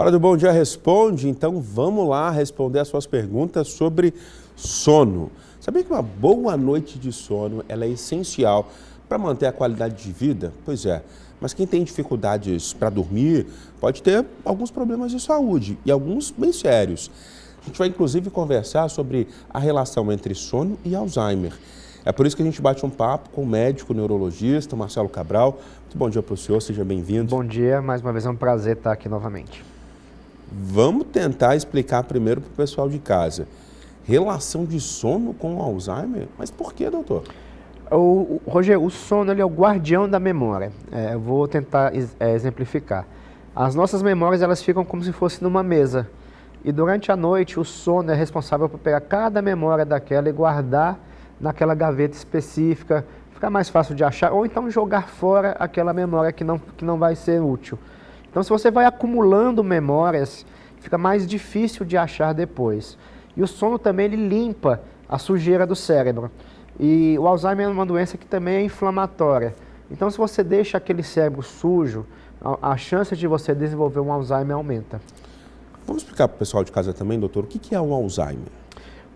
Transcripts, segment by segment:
Hora do Bom Dia Responde, então vamos lá responder as suas perguntas sobre sono. Sabia que uma boa noite de sono ela é essencial para manter a qualidade de vida? Pois é, mas quem tem dificuldades para dormir pode ter alguns problemas de saúde e alguns bem sérios. A gente vai inclusive conversar sobre a relação entre sono e Alzheimer. É por isso que a gente bate um papo com o médico neurologista Marcelo Cabral. Muito bom dia para o senhor, seja bem-vindo. Bom dia, mais uma vez é um prazer estar aqui novamente. Vamos tentar explicar primeiro para o pessoal de casa. Relação de sono com Alzheimer? Mas por que, doutor? Roger, o sono ele é o guardião da memória. Eu vou tentar exemplificar. As nossas memórias elas ficam como se fosse numa mesa. E durante a noite o sono é responsável por pegar cada memória daquela e guardar naquela gaveta específica, fica mais fácil de achar, ou então jogar fora aquela memória que não vai ser útil. Então, se você vai acumulando memórias, fica mais difícil de achar depois. E o sono também ele limpa a sujeira do cérebro. E o Alzheimer é uma doença que também é inflamatória. Então, se você deixa aquele cérebro sujo, a chance de você desenvolver um Alzheimer aumenta. Vamos explicar para o pessoal de casa também, doutor, o que é o Alzheimer?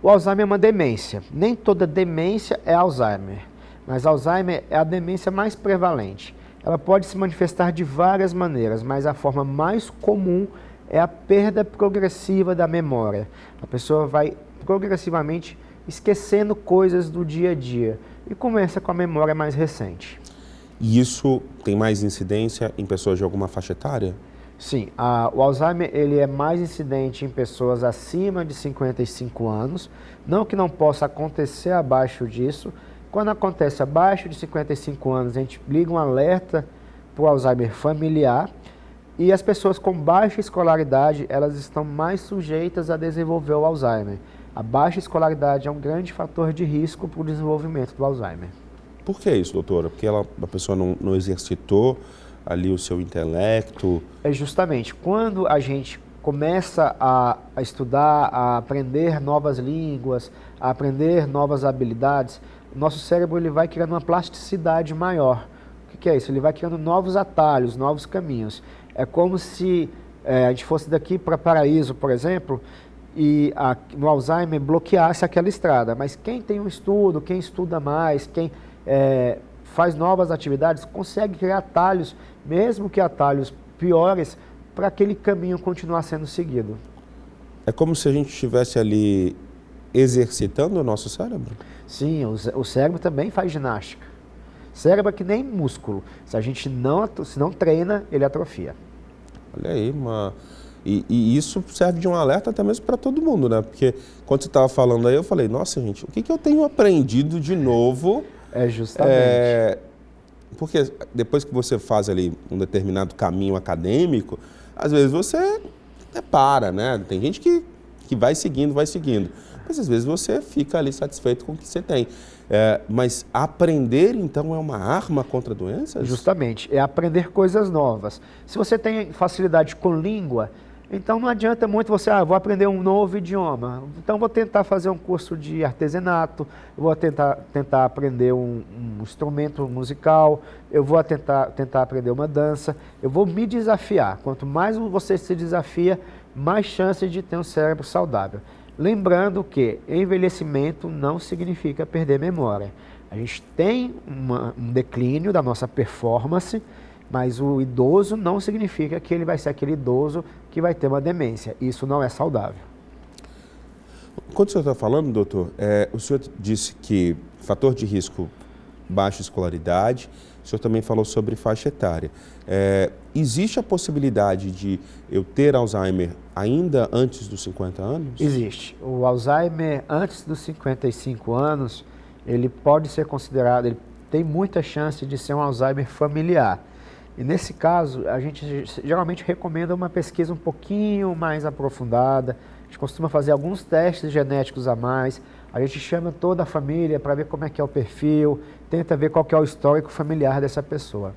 O Alzheimer é uma demência. Nem toda demência é Alzheimer, mas Alzheimer é a demência mais prevalente. Ela pode se manifestar de várias maneiras, mas a forma mais comum é a perda progressiva da memória. A pessoa vai progressivamente esquecendo coisas do dia a dia e começa com a memória mais recente. E isso tem mais incidência em pessoas de alguma faixa etária? Sim, o Alzheimer ele é mais incidente em pessoas acima de 55 anos, não que não possa acontecer abaixo disso. Quando acontece abaixo de 55 anos, a gente liga um alerta para o Alzheimer familiar e as pessoas com baixa escolaridade, elas estão mais sujeitas a desenvolver o Alzheimer. A baixa escolaridade é um grande fator de risco para o desenvolvimento do Alzheimer. Por que isso, doutora? Porque a pessoa não exercitou ali o seu intelecto? É justamente, quando a gente começa a estudar, a aprender novas línguas, a aprender novas habilidades, o nosso cérebro ele vai criando uma plasticidade maior. O que é isso? Ele vai criando novos atalhos, novos caminhos. É como se a gente fosse daqui para Paraíso, por exemplo, e no Alzheimer bloqueasse aquela estrada. Mas quem tem um estudo, quem estuda mais, quem faz novas atividades, consegue criar atalhos, mesmo que atalhos piores, para aquele caminho continuar sendo seguido. É como se a gente estivesse ali exercitando o nosso cérebro? Sim, o cérebro também faz ginástica. Cérebro é que nem músculo. Se a gente se não treina, ele atrofia. Olha aí, e isso serve de um alerta até mesmo para todo mundo, né? Porque quando você estava falando aí, eu falei, nossa gente, o que eu tenho aprendido de novo? Justamente. Porque depois que você faz ali um determinado caminho acadêmico, às vezes você para, né? Tem gente que vai seguindo, mas às vezes você fica ali satisfeito com o que você tem. Mas aprender, então, é uma arma contra doenças? Justamente, é aprender coisas novas. Se você tem facilidade com língua, então não adianta muito você, vou aprender um novo idioma, então vou tentar fazer um curso de artesanato, vou tentar aprender um instrumento musical, eu vou tentar aprender uma dança, eu vou me desafiar. Quanto mais você se desafia, mais chance de ter um cérebro saudável. Lembrando que envelhecimento não significa perder memória. A gente tem um declínio da nossa performance, mas o idoso não significa que ele vai ser aquele idoso que vai ter uma demência. Isso não é saudável. Quando o senhor está falando, doutor, o senhor disse que fator de risco, baixa escolaridade, o senhor também falou sobre faixa etária. Existe a possibilidade de eu ter Alzheimer ainda antes dos 50 anos? Existe. O Alzheimer antes dos 55 anos, ele pode ser considerado, ele tem muita chance de ser um Alzheimer familiar. E nesse caso, a gente geralmente recomenda uma pesquisa um pouquinho mais aprofundada. A gente costuma fazer alguns testes genéticos a mais. A gente chama toda a família para ver como é que é o perfil, tenta ver qual que é o histórico familiar dessa pessoa.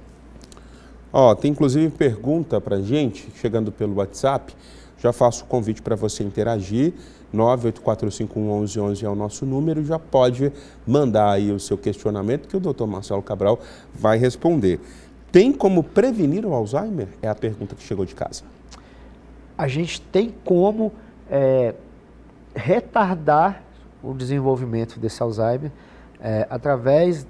Tem inclusive pergunta para a gente, chegando pelo WhatsApp. Já faço o convite para você interagir. 984511111 é o nosso número. Já pode mandar aí o seu questionamento que o Dr. Marcelo Cabral vai responder. Tem como prevenir o Alzheimer? É a pergunta que chegou de casa. a gente tem como retardar o desenvolvimento desse Alzheimer através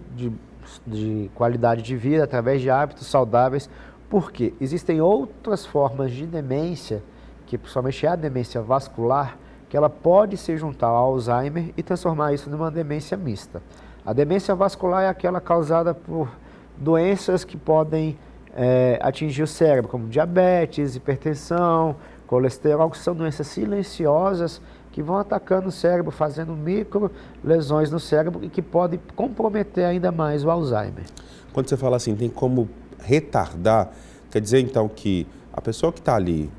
de qualidade de vida, através de hábitos saudáveis, porque existem outras formas de demência, que principalmente é a demência vascular, que ela pode se juntar ao Alzheimer e transformar isso numa demência mista. A demência vascular é aquela causada por doenças que podem atingir o cérebro, como diabetes, hipertensão, colesterol, que são doenças silenciosas que vão atacando o cérebro, fazendo micro lesões no cérebro e que podem comprometer ainda mais o Alzheimer. Quando você fala assim, tem como retardar, quer dizer então que a pessoa que está ali,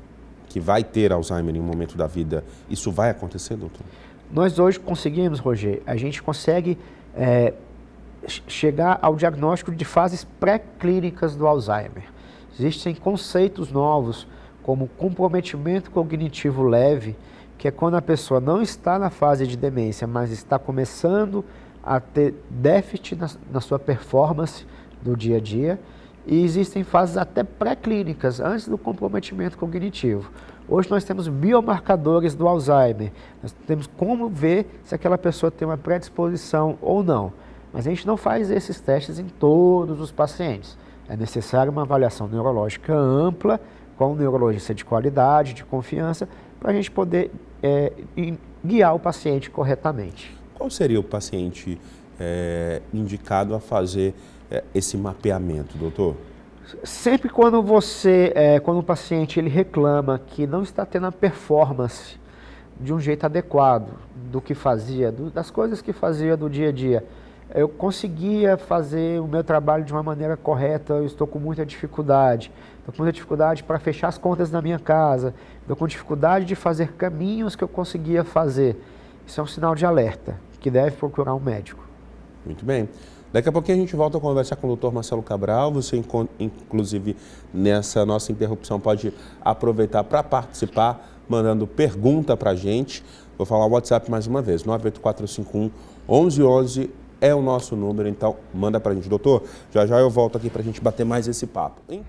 que vai ter Alzheimer em um momento da vida, isso vai acontecer, doutor? Nós hoje conseguimos, Roger, a gente consegue chegar ao diagnóstico de fases pré-clínicas do Alzheimer. Existem conceitos novos, como comprometimento cognitivo leve, que é quando a pessoa não está na fase de demência, mas está começando a ter déficit na sua performance do dia a dia. E existem fases até pré-clínicas, antes do comprometimento cognitivo. Hoje nós temos biomarcadores do Alzheimer, nós temos como ver se aquela pessoa tem uma predisposição ou não. Mas a gente não faz esses testes em todos os pacientes. É necessário uma avaliação neurológica ampla, com um neurologista de qualidade, de confiança, para a gente poder guiar o paciente corretamente. Qual seria o paciente indicado a fazer esse mapeamento, doutor? Sempre quando quando o paciente ele reclama que não está tendo a performance de um jeito adequado do que fazia, das coisas que fazia do dia a dia, eu conseguia fazer o meu trabalho de uma maneira correta, eu estou com muita dificuldade. Estou com muita dificuldade para fechar as contas da minha casa, estou com dificuldade de fazer caminhos que eu conseguia fazer. Isso é um sinal de alerta, que deve procurar um médico. Muito bem. Daqui a pouquinho a gente volta a conversar com o Dr. Marcelo Cabral. Você, inclusive, nessa nossa interrupção, pode aproveitar para participar, mandando pergunta para a gente. Vou falar o WhatsApp mais uma vez, 98451-1111 é o nosso número, então manda para a gente. Doutor, já já eu volto aqui para a gente bater mais esse papo, hein?